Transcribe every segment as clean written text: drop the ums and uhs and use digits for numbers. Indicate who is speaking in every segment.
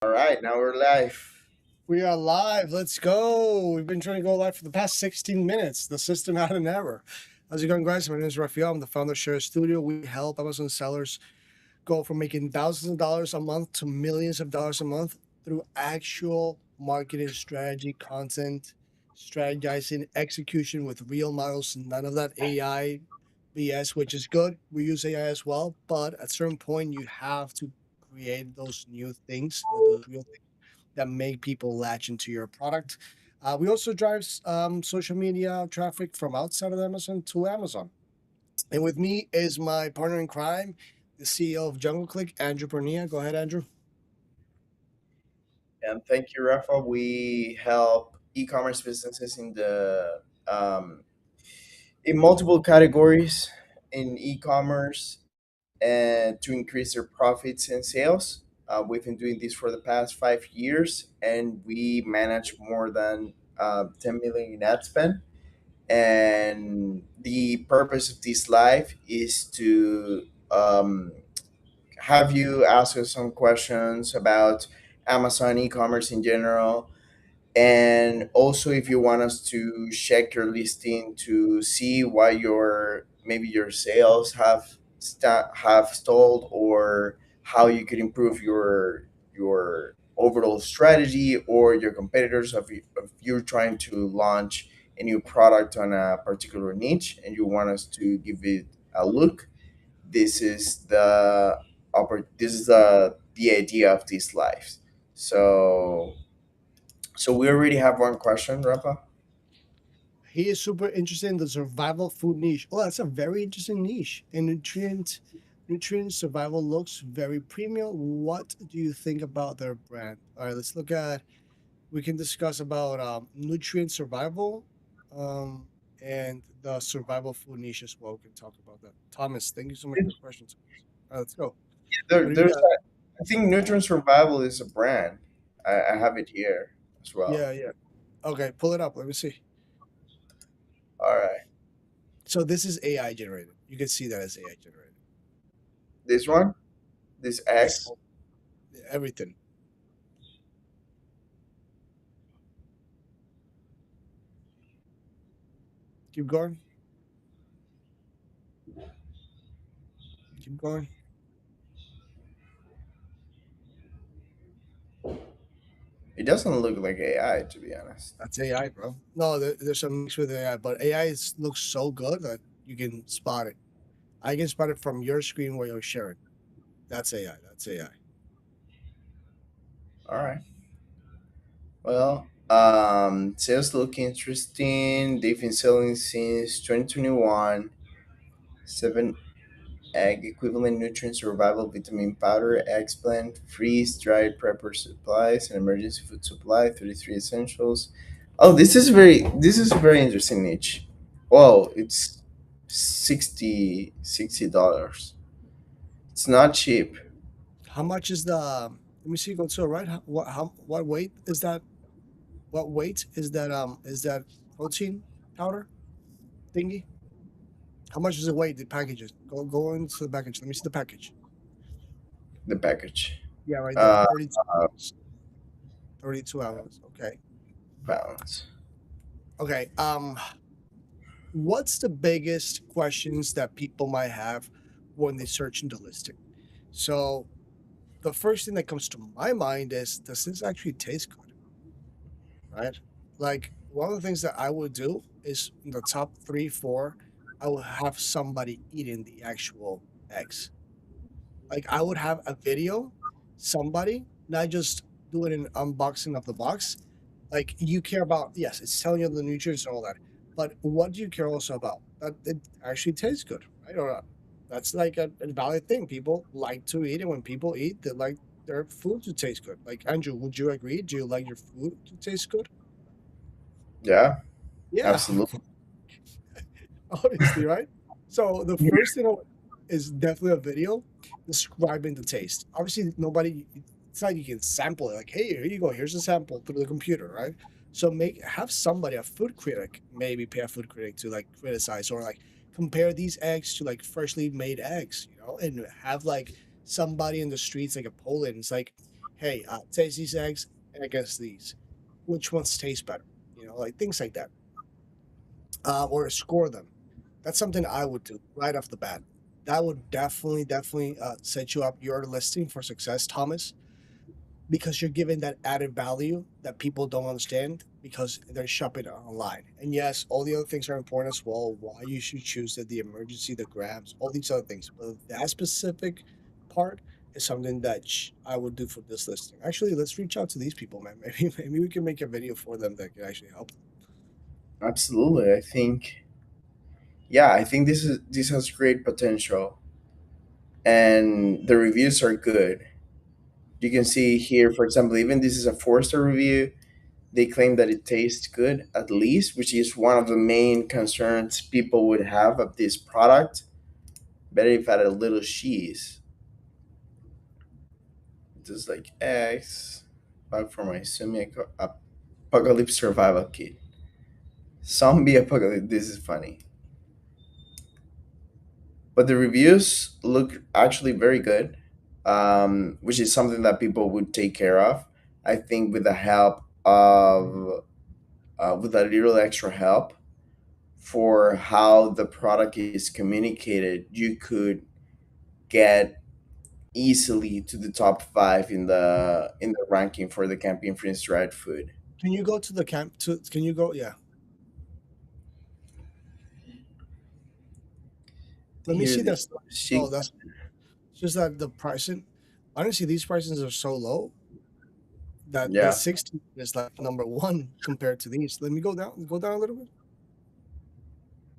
Speaker 1: All right, now we're live.
Speaker 2: We are live. Let's go. We've been trying to go live for the past 16 minutes. The system had an error. How's it going, guys? My name is Rafael. I'm the founder of Share Studio. We help Amazon sellers go from making thousands of dollars a month to millions of dollars a month through actual marketing strategy, content, strategizing, execution with real models, none of that AI BS, which is good. We use AI as well, but at a certain point, you have to create those new things, those real that make people latch into your product. We also drive social media traffic from outside of Amazon to Amazon. And with me is my partner in crime, the CEO of JungleClick, Andrew Pernia. Go ahead, Andrew.
Speaker 1: And thank you, Rafa. We help e-commerce businesses in multiple categories in e-commerce and to increase their profits and sales. We've been doing this for the past 5 years, and we manage more than 10 million in ad spend. And the purpose of this live is to have you ask us some questions about Amazon e-commerce in general, and also if you want us to check your listing to see why your maybe your sales have stalled, or how you could improve your overall strategy, or your competitors, if you're trying to launch a new product on a particular niche and you want us to give it a look. This is this is the idea of these lives. So we already have one question, Rafa.
Speaker 2: He is super interested in the survival food niche. Oh, that's a very interesting niche. And nutrient survival looks very premium. What do you think about their brand? All right, let's look at. We can discuss about nutrient survival, um, and the survival food niche as well. We can talk about that. Thomas, thank you so much for the questions. All right, let's go. What do you
Speaker 1: There's
Speaker 2: got?
Speaker 1: I think Nutrient Survival is a brand. I have it here as well.
Speaker 2: Yeah, yeah. Okay, pull it up. Let me see.
Speaker 1: All right,
Speaker 2: So this is AI generated. You can see that as AI generated.
Speaker 1: this one, this
Speaker 2: Yeah,
Speaker 1: X.
Speaker 2: everything. Keep going. Keep going.
Speaker 1: It doesn't look like AI, to be honest.
Speaker 2: That's AI, bro. No, there's some mix with AI, but AI looks so good that you can spot it. I can spot it from your screen where you're sharing. That's AI. That's AI.
Speaker 1: All right. Well, sales look interesting. They've been selling since 2021. Seven egg equivalent nutrient survival vitamin powder, eggs blend, freeze dried prepper supplies, and emergency food supply, 33 essentials. Oh, this is a very interesting niche. Whoa, it's $60. It's not cheap.
Speaker 2: How much is the? Let me see. Go to it, right. What weight is that? What weight is that protein powder thingy? How much does it weigh? The packages. Go into the package. Let me see the package.
Speaker 1: The package.
Speaker 2: Yeah, right there.
Speaker 1: Uh
Speaker 2: 32 ounces. 32 ounces. Okay.
Speaker 1: Pounds.
Speaker 2: Okay. What's the biggest questions that people might have when they search into listing? So the first thing that comes to my mind is, does this actually taste good? Right? Like one of the things that I would do is in the top three, four, I would have somebody eating the actual eggs. Like I would have a video, somebody, not just doing an unboxing of the box. Like you care about, yes, it's telling you the nutrients and all that, but what do you care also about? That it actually tastes good, right? Or that's like a valid thing. People like to eat, and when people eat, they like their food to taste good. Like Andrew, would you agree? Do you like your food to taste good?
Speaker 1: Yeah,
Speaker 2: Yeah,
Speaker 1: absolutely.
Speaker 2: obviously, right? So the first thing is definitely a video describing the taste. Obviously, nobody. It's not you can sample it. Like, hey, here you go. Here's a sample through the computer, right? So have somebody, a food critic, maybe pay a food critic to like criticize or like compare these eggs to like freshly made eggs, and have like somebody in the streets like a Poland. It's like, hey, taste these eggs against these. Which ones taste better? Like things like that, or score them. That's something I would do right off the bat. That would definitely set you up your listing for success, Thomas, because you're giving that added value that people don't understand because they're shopping online. And yes, all the other things are important as well. Why you should choose the emergency, the grabs, all these other things. But that specific part is something that I would do for this listing. Actually, let's reach out to these people, man. Maybe we can make a video for them that can actually help them.
Speaker 1: Absolutely. I think, yeah, I think this has great potential, and the reviews are good. You can see here, for example, even this is a 4-star review. They claim that it tastes good, at least, which is one of the main concerns people would have of this product. Better if I had a little cheese. Just like eggs. Back for my apocalypse survival kit. Zombie apocalypse. This is funny. But the reviews look actually very good, which is something that people would take care of. I think with the help of, with a little extra help for how the product is communicated, you could get easily to the top 5 in the ranking for the campaign freeze dried food.
Speaker 2: Can you go to the camp? Can you go? Yeah. Let me
Speaker 1: Here
Speaker 2: see
Speaker 1: the
Speaker 2: that stuff. Oh,
Speaker 1: she,
Speaker 2: that's just that the pricing. Honestly, these prices are so low that the
Speaker 1: yeah,
Speaker 2: 60 is like number one compared to these. Let me go down a little bit.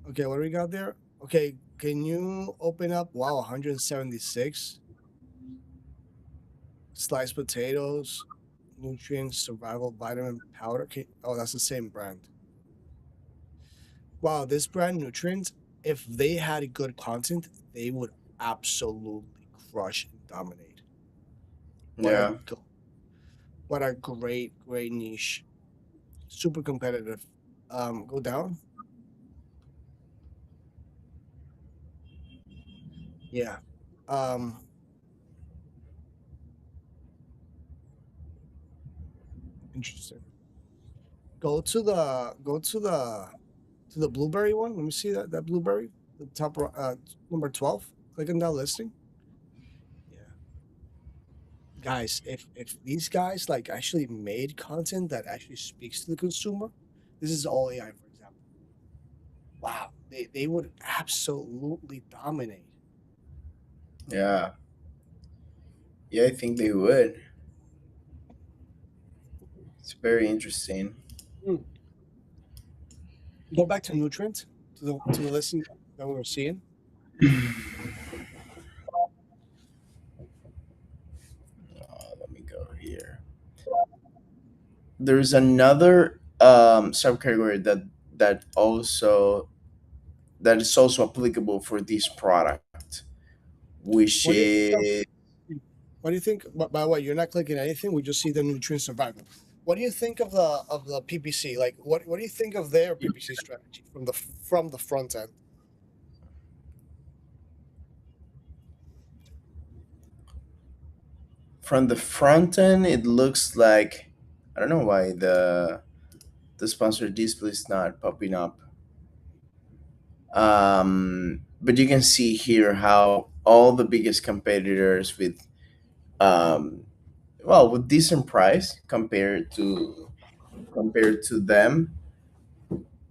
Speaker 2: Okay, what do we got there? Okay, can you open up? Wow, 176 sliced potatoes, nutrients, survival vitamin powder. Oh, that's the same brand. Wow, this brand nutrients, if they had good content, they would absolutely crush and dominate. What a
Speaker 1: yeah.
Speaker 2: what a great niche. Super competitive. Go down. Yeah. Um, Interesting. Go to the blueberry one. Let me see that blueberry, the top number 12. Click on that listing. Yeah, guys, if these guys like actually made content that actually speaks to the consumer, this is all AI, for example. Wow, they would absolutely dominate.
Speaker 1: Yeah, yeah, I think they would. It's very interesting.
Speaker 2: Hmm. Go back to nutrients to the listing that we were seeing.
Speaker 1: Let me go here. There's another subcategory that is also applicable for this product, which
Speaker 2: What do you think of?
Speaker 1: is
Speaker 2: What do you think? By the way, you're not clicking anything. We just see the nutrient survival. What do you think of the PPC? Like, what do you think of their PPC strategy from the front end?
Speaker 1: from the front end. It looks like, I don't know why the sponsor display is not popping up. But you can see here how all the biggest competitors with, um, well, with decent price compared to them,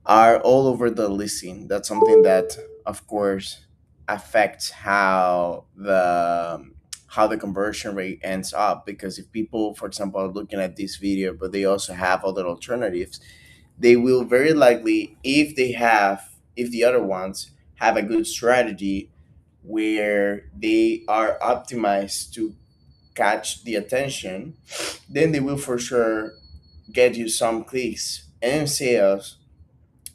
Speaker 1: are all over the listing. That's something that, of course, affects how the conversion rate ends up. Because if people, for example, are looking at this video, but they also have other alternatives, they will very likely, if the other ones have a good strategy where they are optimized to catch the attention, then they will for sure get you some clicks and sales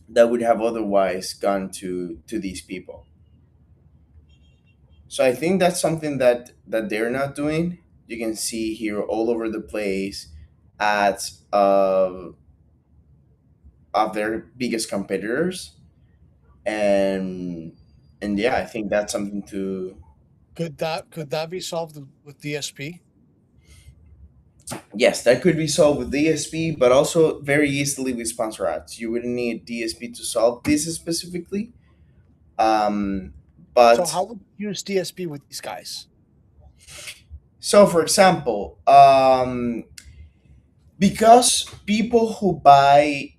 Speaker 1: that would have otherwise gone to these people. So I think that's something that they're not doing. You can see here all over the place ads of their biggest competitors, and yeah, I think that's something to.
Speaker 2: Could that be solved with DSP?
Speaker 1: Yes, that could be solved with DSP, but also very easily with sponsor ads. You wouldn't need DSP to solve this specifically. Um,
Speaker 2: So
Speaker 1: but
Speaker 2: how would you use DSP with these guys?
Speaker 1: so, for example, because people who buy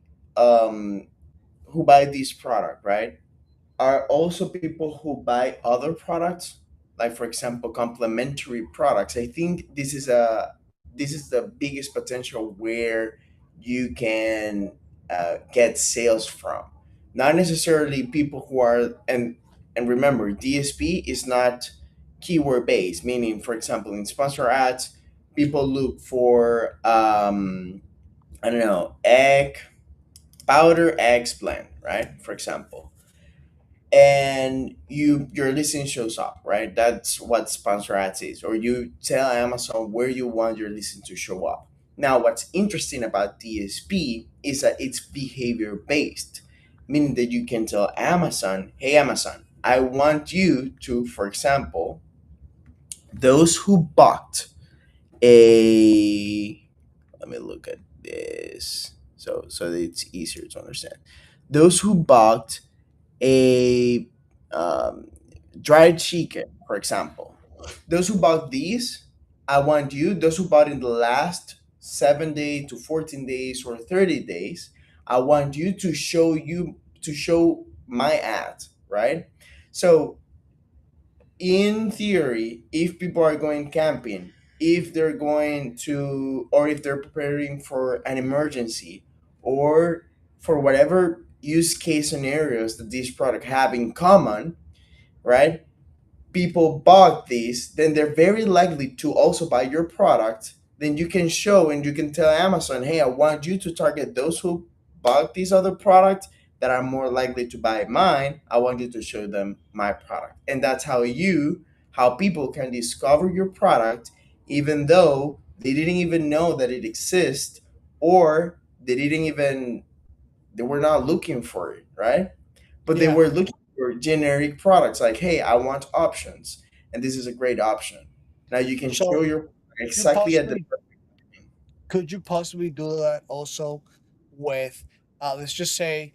Speaker 1: this product, right, are also people who buy other products, like for example complementary products. I think this is the biggest potential where you can get sales from, not necessarily people who are, and remember, DSP is not keyword based, meaning for example in sponsor ads people look for I don't know, egg powder eggs blend, right, for example, and your listing shows up, right? That's what sponsor ads is. Or you tell Amazon where you want your listing to show up. Now what's interesting about DSP is that it's behavior based, meaning that you can tell Amazon, hey Amazon, I want you to, for example, those who bought a, let me look at this so that it's easier to understand, those who bought a um, dried chicken, for example. Those who bought these, I want you, those who bought in the last 7 days to 14 days or 30 days, I want you to show my ad, right? So in theory, if people are going camping, if they're going to, or if they're preparing for an emergency, or for whatever use case scenarios that these products have in common, right? People bought these, then they're very likely to also buy your product. Then you can show and you can tell Amazon, hey, I want you to target those who bought these other products that are more likely to buy mine. I want you to show them my product. And that's how people can discover your product even though they didn't even know that it exists, or they were not looking for it, right? But they
Speaker 2: Yeah.
Speaker 1: were looking for generic products like, hey, I want options, and this is a great option. Now you can show
Speaker 2: So
Speaker 1: your
Speaker 2: you
Speaker 1: exactly at the
Speaker 2: possibly could you possibly do that also with let's just say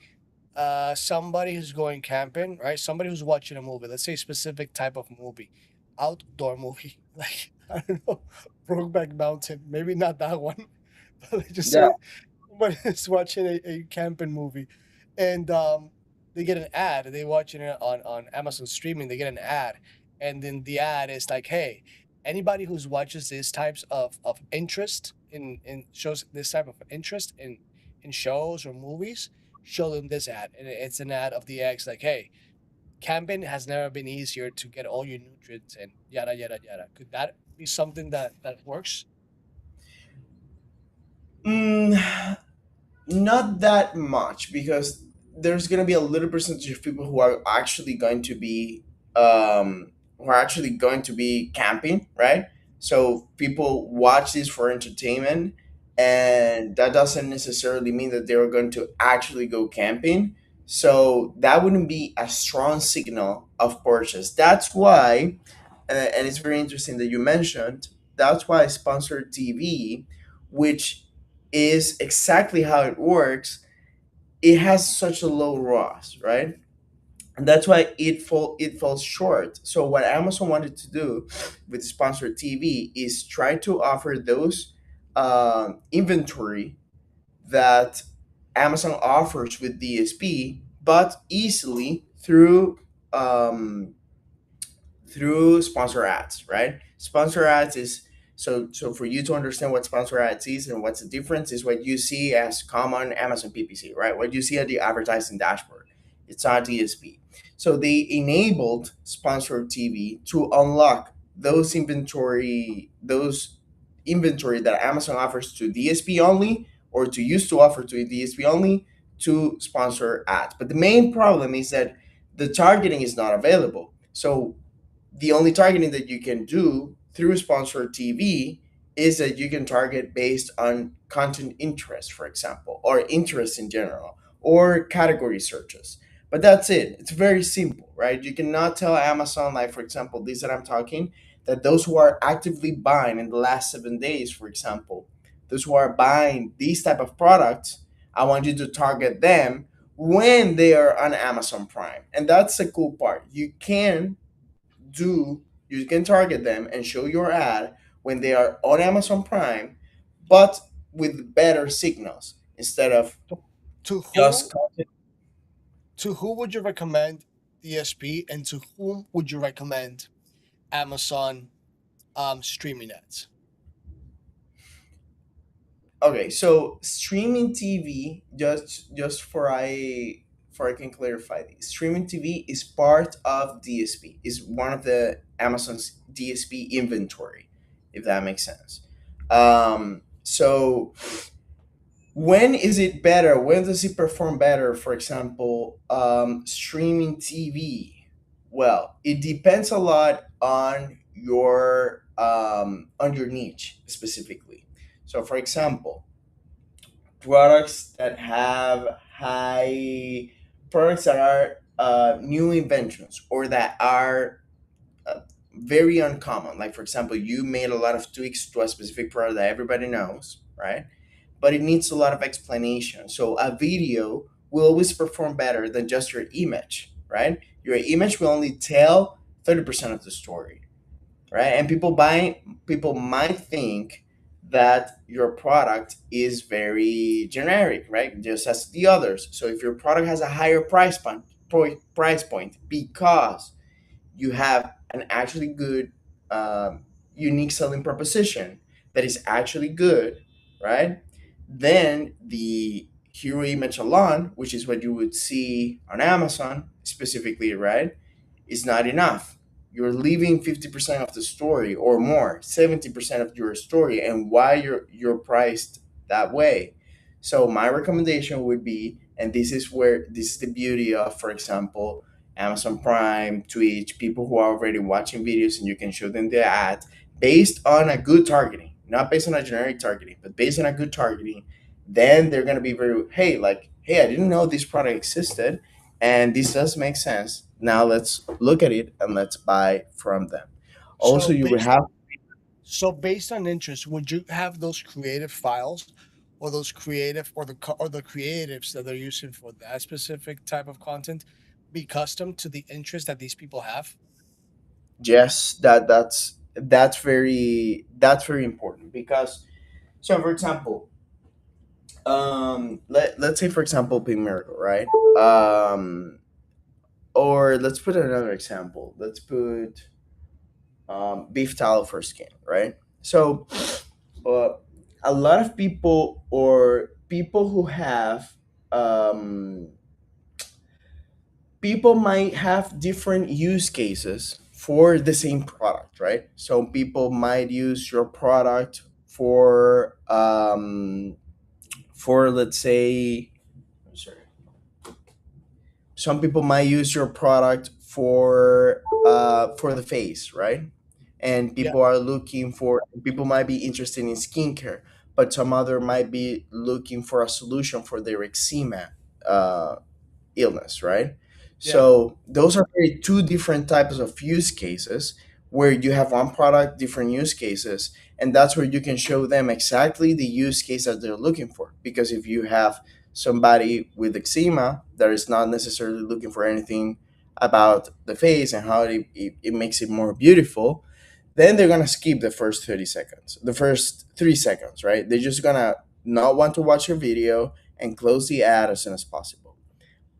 Speaker 2: somebody who's going camping, right? Somebody who's watching a movie, let's say a specific type of movie, outdoor movie, like I don't know, Brokeback Mountain, maybe not that one, but let's just
Speaker 1: yeah.
Speaker 2: say somebody is watching a camping movie, and they get an ad. They watching it on Amazon streaming. They get an ad, and then the ad is like, "Hey, anybody who's watches these types of interest in shows this type of interest in shows or movies, show them this ad." And it's an ad of the eggs, like, "Hey, camping has never been easier to get all your nutrients and yada yada yada." Could that be something that works?
Speaker 1: Mm, not that much, because there's going to be a little percentage of people who are actually going to be camping, right? So people watch this for entertainment, and that doesn't necessarily mean that they're going to actually go camping. So that wouldn't be a strong signal of purchase. That's why, and it's very interesting that you mentioned, that's why sponsored TV, which is exactly how it works, it has such a low ROAS, right? And that's why it falls short. So what Amazon wanted to do with sponsored TV is try to offer those inventory that Amazon offers with DSP, but easily um, through sponsor ads, right? Sponsor ads is, so for you to understand what sponsor ads is and what's the difference, is what you see as common Amazon PPC, right? What you see at the advertising dashboard. It's not DSP. So they enabled sponsored TV to unlock those inventory that Amazon offers to DSP only, or to used to offer to DSP only, to sponsor ads. But the main problem is that the targeting is not available. So the only targeting that you can do through sponsored TV is that you can target based on content interest, for example, or interest in general, or category searches. But that's it. It's very simple, right? You cannot tell Amazon, like, for example, this that I'm talking, that those who are actively buying in the last 7 days, for example, those who are buying these type of products, I want you to target them when they are on Amazon Prime. And that's the cool part. You can target them and show your ad when they are on Amazon Prime, but with better signals instead of
Speaker 2: To, to
Speaker 1: just
Speaker 2: who to who would you recommend DSP, and to whom would you recommend Amazon streaming ads?
Speaker 1: okay. So streaming TV, just for I can clarify this, streaming TV is part of DSP, is one of the Amazon's DSP inventory, if that makes sense. So when is it better? When does it perform better? For example, streaming TV. Well, it depends a lot on your niche specifically. So, for example, products that have high products that are new inventions or that are uh, very uncommon. Like, for example, you made a lot of tweaks to a specific product that everybody knows, right? But it needs a lot of explanation. So a video will always perform better than just your image, right? Your image will only tell 30% of the story, right? And people might think that your product is very generic, right? Just as the others. So if your product has a higher price point because you have an actually good unique selling proposition that is actually good, right? Then the hero image alone, which is what you would see on Amazon specifically, right, is not enough. You're leaving 50% of the story or more, 70% of your story, and why you're priced that way. So my recommendation would be, and this is the beauty of, for example, Amazon Prime, Twitch, people who are already watching videos, and you can show them the ad based on a good targeting, not based on a generic targeting, but based on a good targeting. Then they're gonna be very, hey, like, hey, I didn't know this product existed, and this does make sense. Now let's look at it and let's buy from them. Also,
Speaker 2: So
Speaker 1: you would
Speaker 2: based
Speaker 1: have
Speaker 2: so based on interest, would you have those creative files, or those creative, or the creatives that they're using for that specific type of content be custom to the interest that these people have?
Speaker 1: yes, that's very important because, so for example, let's say for example Pink Miracle, right? Or let's put another example. Let's put beef tallow for skin, right? So uh, a lot of people, or people who have um, people might have different use cases for the same product, right? So people might use your product for let's say, I'm sorry, some people might use your product for the face, right? And
Speaker 2: Yeah,
Speaker 1: people might be interested in skincare, but some other might be looking for a solution for their eczema uh, illness, right?
Speaker 2: yeah.
Speaker 1: So those are very two different types of use cases where you have one product, different use cases, and that's where you can show them exactly the use case that they're looking for. Because if you have somebody with eczema that is not necessarily looking for anything about the face and how it makes it more beautiful, then they're gonna skip the first 30 seconds, the first 3 seconds, right? They're just gonna not want to watch your video and close the ad as soon as possible.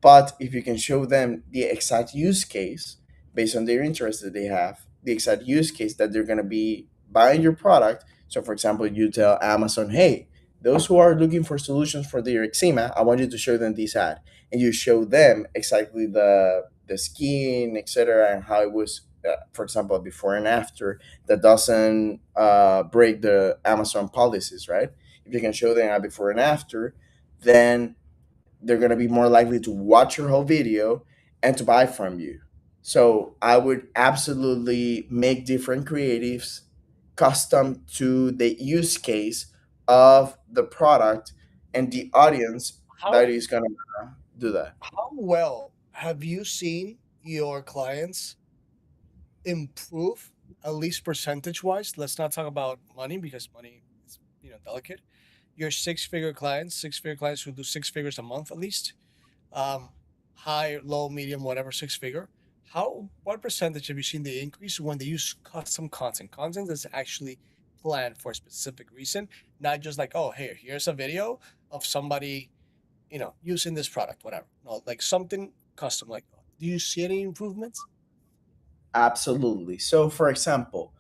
Speaker 1: But if you can show them the exact use case based on their interest that they have, the exact use case that they're going to be buying your product. So, for example, you tell Amazon, hey, those who are looking for solutions for their eczema, I want you to show them this ad. And you show them exactly the skin, etc., and how it was, for example, before and after, that doesn't break the Amazon policies, right? If you can show them a before and after, then they're going to be more likely to watch your whole video and to buy from you. So I would absolutely make different creatives custom to the use case of the product and the audience that
Speaker 2: How
Speaker 1: is going to do that.
Speaker 2: how well have you seen your clients improve, at least percentage wise? Let's not talk about money, because money is delicate. Your six-figure clients who do six figures a month at least, um, high, low, medium, whatever, six figure. What percentage have you seen the increase when they use custom content? Content that's actually planned for a specific reason, not just like, oh, hey, here's a video of somebody, using this product, whatever. No, like something custom. Like, do you see any improvements?
Speaker 1: Absolutely. So, for example,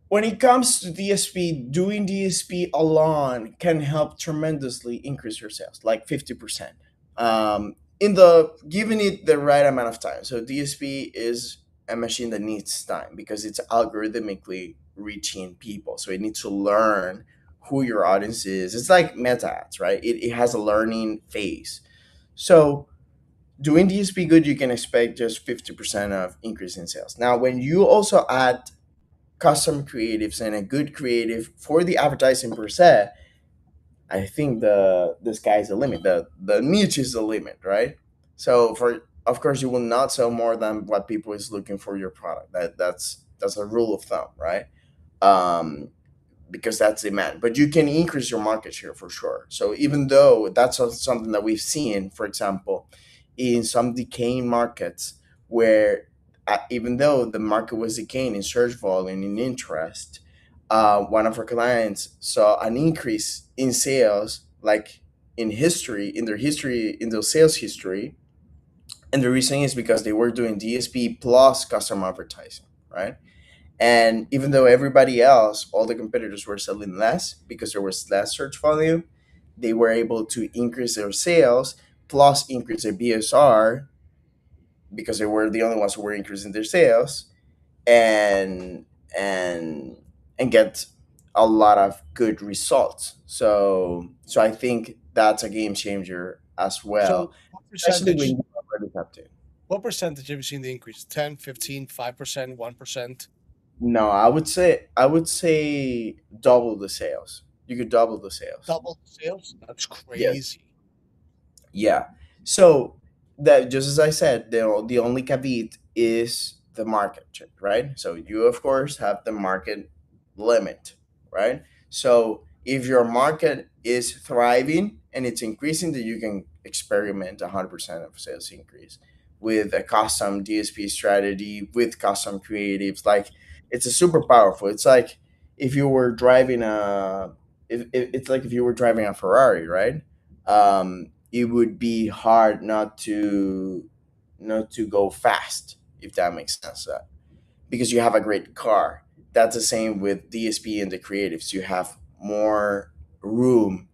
Speaker 1: when it comes to DSP, doing DSP alone can help tremendously increase your sales, like 50%. In the giving it the right amount of time. So DSP is a machine that needs time because it's algorithmically reaching people. So it needs to learn who your audience is. It's like meta ads, right? It has a learning phase. So doing DSP good, you can expect just 50% of increase in sales. Now, when you also add custom creatives and a good creative for the advertising per se, I think the sky's the limit. The niche is the limit, right? So for of course you will not sell more than what people is looking for your product. That's a rule of thumb, right? Um, because that's demand. But you can increase your market share for sure. So even though that's something that we've seen, for example, in some decaying markets where even though the market was decaying in search volume and in interest, one of our clients saw an increase in sales, like in their history, in their sales history. And the reason is because they were doing DSP plus custom advertising, right? And even though everybody else, all the competitors were selling less because there was less search volume, they were able to increase their sales plus increase their BSR because they were the only ones who were increasing their sales and and and get a lot of good results. So I think that's a game changer as well,
Speaker 2: So, what
Speaker 1: especially when
Speaker 2: percentage?
Speaker 1: you already have to.
Speaker 2: What percentage have you seen the increase? 10, 15, 5%, 1%?
Speaker 1: No, I would say double the sales. You could double the sales.
Speaker 2: Double sales? That's
Speaker 1: Yes.
Speaker 2: crazy.
Speaker 1: Yeah. So that just as I said, the only caveat is the market, right? So you of course have the market limit, right? So if your market is thriving and it's increasing, then you can experiment 100% of sales increase with a custom DSP strategy with custom creatives. Like it's a super powerful. It's like if you were driving a, it's like if you were driving a Ferrari, right? It would be hard not to go fast, if that makes sense, because you have a great car. That's the same with DSP and the creatives. You have more room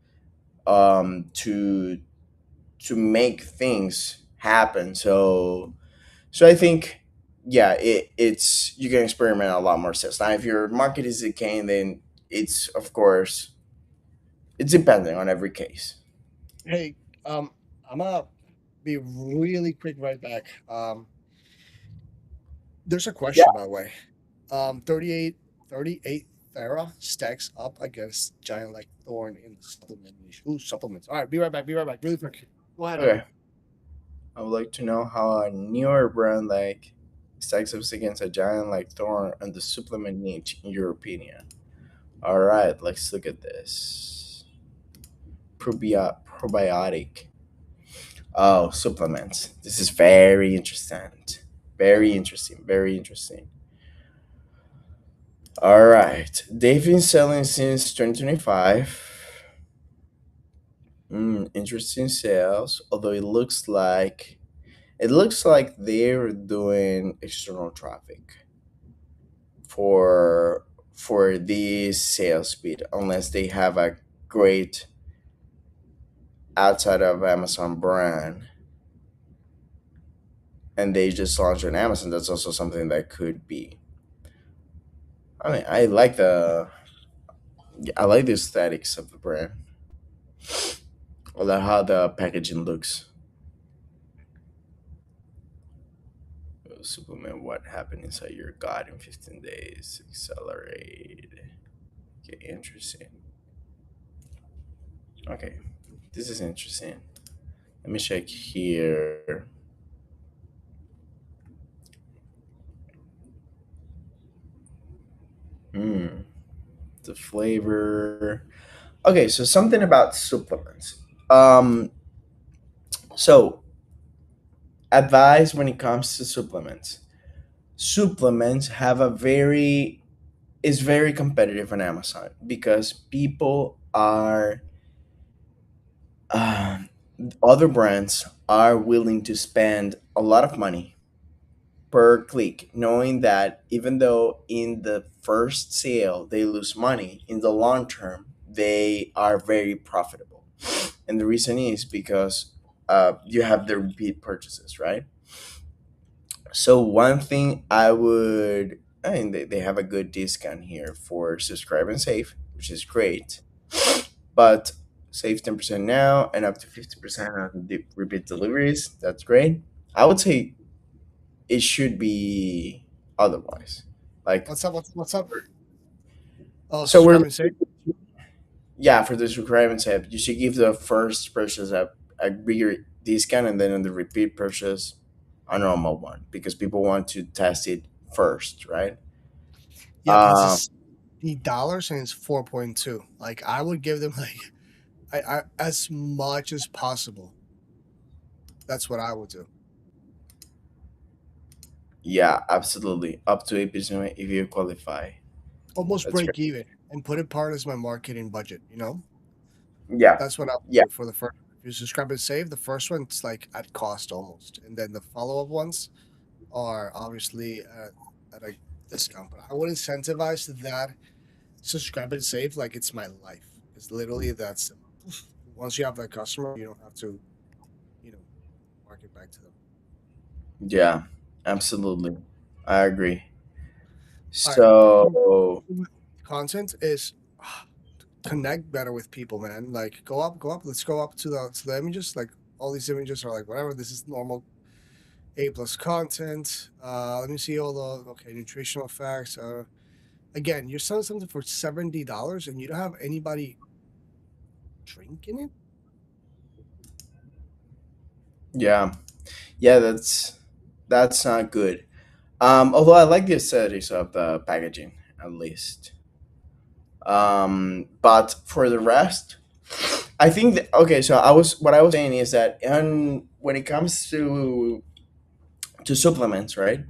Speaker 1: to make things happen. So I think, yeah, it's you can experiment a lot more sales. Now if your market is decaying, then it's of course it's depending on every case.
Speaker 2: Hey, I'm gonna be really quick right back. There's a
Speaker 1: Yeah.
Speaker 2: question, by the way. 38 Thera stacks up against giant like thorn in the supplement niche. Ooh, supplements. All right, be right back. Be right back. Really quick. Go ahead,
Speaker 1: Okay.
Speaker 2: Evan.
Speaker 1: I would like to know how a newer brand like stacks up against a giant like Thorn and the supplement niche, in your opinion. All right, let's look at this. Probiotic. Oh, supplements. This is very interesting. Very interesting. Very interesting. All right. They've been selling since 2025. Interesting sales. Although it looks like they're doing external traffic for for this sales speed unless they have a great outside of Amazon brand and they just launched on Amazon. That's also something that could be. I mean, I like the aesthetics of the brand. I like how the packaging looks. Supplement what happened inside your gut in 15 days. Accelerate. Okay, interesting. Okay, this is interesting. Let me check here. Hmm. The flavor. Okay, so something about supplements. Um, so advice when it comes to supplements. Supplements have a very is very competitive on Amazon because people are uh, other brands are willing to spend a lot of money per click, knowing that even though in the first sale they lose money, in the long term they are very profitable. And the reason is because you have the repeat purchases, right? So one thing I mean, they have a good discount here for subscribe and save, which is great. But save 10% now and up to 50% on the repeat deliveries. That's great. I would say it should be otherwise. Like,
Speaker 2: What's up? What's up? Oh,
Speaker 1: so we're
Speaker 2: subscribe and save.
Speaker 1: yeah, for this requirements app, you should give the first purchase a bigger discount and then on the repeat purchase a normal one because people want to test it first, right?
Speaker 2: Yeah, because
Speaker 1: Um,
Speaker 2: it's $60 and it's 4.2. Like I would give them like I as much as possible. That's what I would do.
Speaker 1: yeah, absolutely. Up to 8% if you qualify.
Speaker 2: Almost
Speaker 1: That's great.
Speaker 2: break even and put it part as my marketing budget, you know?
Speaker 1: Yeah,
Speaker 2: That's what I
Speaker 1: yeah,
Speaker 2: would do for the first. If you subscribe and save, the first one's like at cost almost. And then the follow up ones are obviously at a discount. But I would incentivize that subscribe and save like it's my life. It's literally that simple. Once you have that customer, you don't have to, you know, market back to them.
Speaker 1: yeah, absolutely. I agree.
Speaker 2: All right.
Speaker 1: So,
Speaker 2: Content is connect better with people, man. Like go up, go up. Let's go up to the images. Like all these images are like whatever. This is normal A plus content. Let me see all the okay nutritional facts. Again, you're selling something for $70 and you don't have anybody drinking it.
Speaker 1: yeah, yeah, that's not good. Although I like the aesthetics of the packaging at least. But for the rest, I think that, okay. So what I was saying is that when it comes to supplements, right?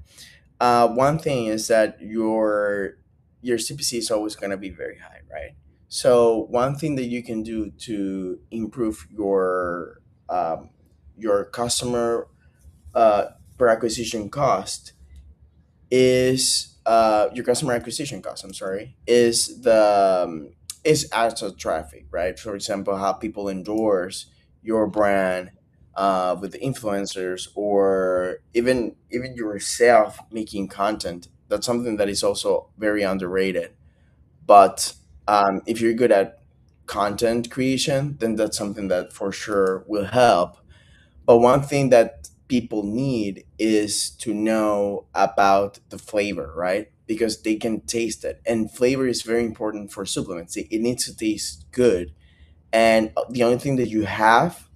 Speaker 1: One thing is that your CPC is always going to be very high, right? So one thing that you can do to improve your customer per acquisition cost is your customer acquisition cost. I'm sorry, is ads of traffic, right? For example, how people endorse your brand with influencers, or even yourself making content. That's something that is also very underrated. But if you're good at content creation, then that's something that for sure will help. But one thing that people need is to know about the flavor, right? Because they can taste it. And flavor is very important for supplements. It needs to taste good. And the only thing that you have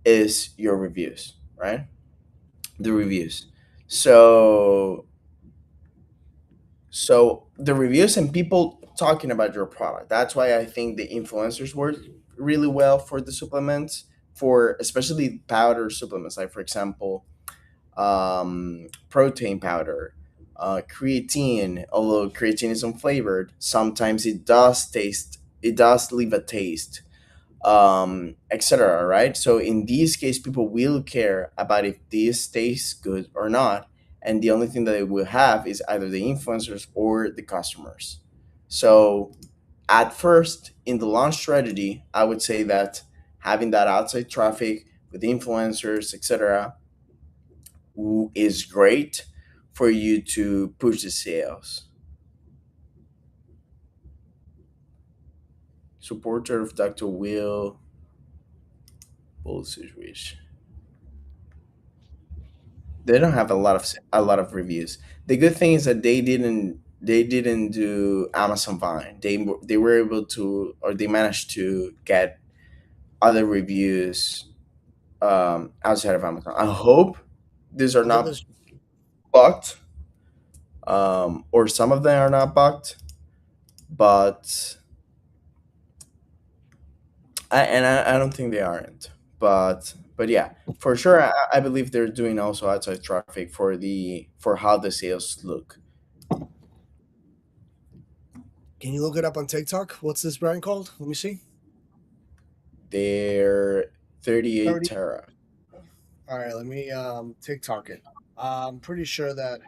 Speaker 1: is your reviews, right? The reviews. So the reviews and people talking about your product. That's why I think the influencers work really well for the supplements, for especially powder supplements, like for example, protein powder, creatine. Although creatine is unflavored, sometimes it does leave a taste, etc. Right? So in this case, people will care about if this tastes good or not, and the only thing that they will have is either the influencers or the customers. So at first, in the launch strategy, I would say that having that outside traffic with influencers, etc., is great for you to push the sales. Supporter of Dr. Will Bullshit Wish. They don't have a lot of reviews. The good thing is that they didn't do Amazon Vine. They were able to, or they managed to get other reviews outside of Amazon. I hope these are
Speaker 2: I'll give
Speaker 1: not
Speaker 2: this.
Speaker 1: bugged, or some of them are not bugged, but I don't think they aren't, but yeah, for sure, I believe they're doing also outside traffic for how the sales look.
Speaker 2: Can you look it up on TikTok? What's this brand called? Let me see.
Speaker 1: They're 38
Speaker 2: 30.
Speaker 1: tera.
Speaker 2: All right, let me TikTok it. I'm pretty sure that.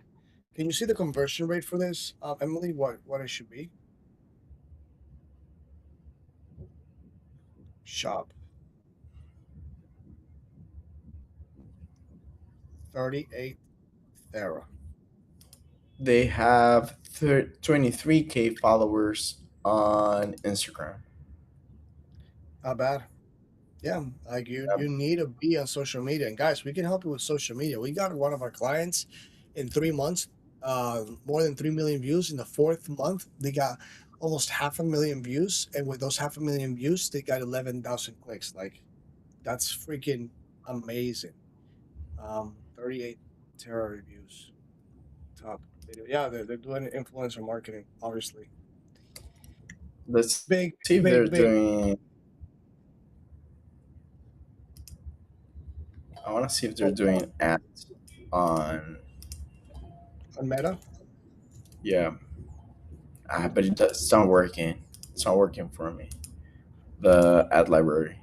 Speaker 2: Can you see the conversion rate for this, Emily? What it should be? Shop 38 Thera.
Speaker 1: They have 23K followers on Instagram.
Speaker 2: Not bad. Yeah, like you need to be on social media. And guys, we can help you with social media. We got one of our clients in 3 months, more than 3 million views. In the fourth month, they got almost half a million views, and with those half a million views, they got 11,000 clicks. Like that's freaking amazing. 38 Terra reviews. Top video. Yeah, they're doing influencer marketing, obviously.
Speaker 1: Let's
Speaker 2: Big,
Speaker 1: see if they're
Speaker 2: big, big
Speaker 1: doing. I want to see if they're
Speaker 2: on
Speaker 1: doing ads on.
Speaker 2: Meta.
Speaker 1: Yeah, but it's not working. It's not working for me. The ad library.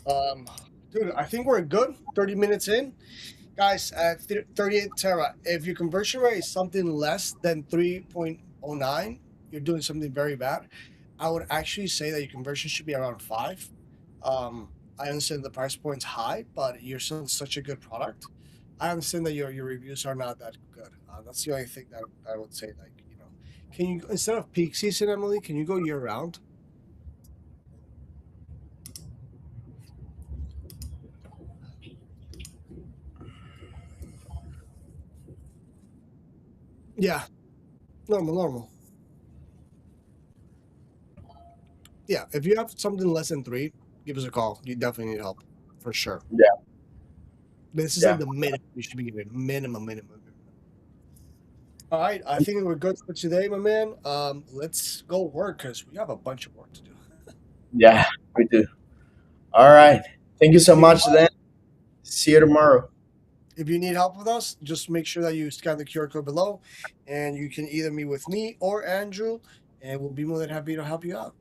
Speaker 2: Um, Dude, I think we're good. 30 minutes in. Guys, at 38 Tera, if your conversion rate is something less than 3.09, you're doing something very bad. I would actually say that your conversion should be around 5. I understand the price point's high, but you're still such a good product. I understand that your reviews are not that good. That's the only thing that I would say. Like, can you, instead of peak season, Emily, can you go year round? Yeah, normal, normal. Yeah, if you have something less than 3, give us a call. You definitely need help for sure.
Speaker 1: Yeah,
Speaker 2: This is like
Speaker 1: yeah,
Speaker 2: the minimum you should be giving. Minimum, minimum, minimum. All right, I think we're good for today, my man. Let's go work because we have a bunch of work to do.
Speaker 1: yeah. We do. All right. Thank you so
Speaker 2: You know
Speaker 1: much.
Speaker 2: what?
Speaker 1: Then see you tomorrow.
Speaker 2: If you need help with us, just make sure that you scan the QR code below, and you can either meet with me or Andrew, and we'll be more than happy to help you out.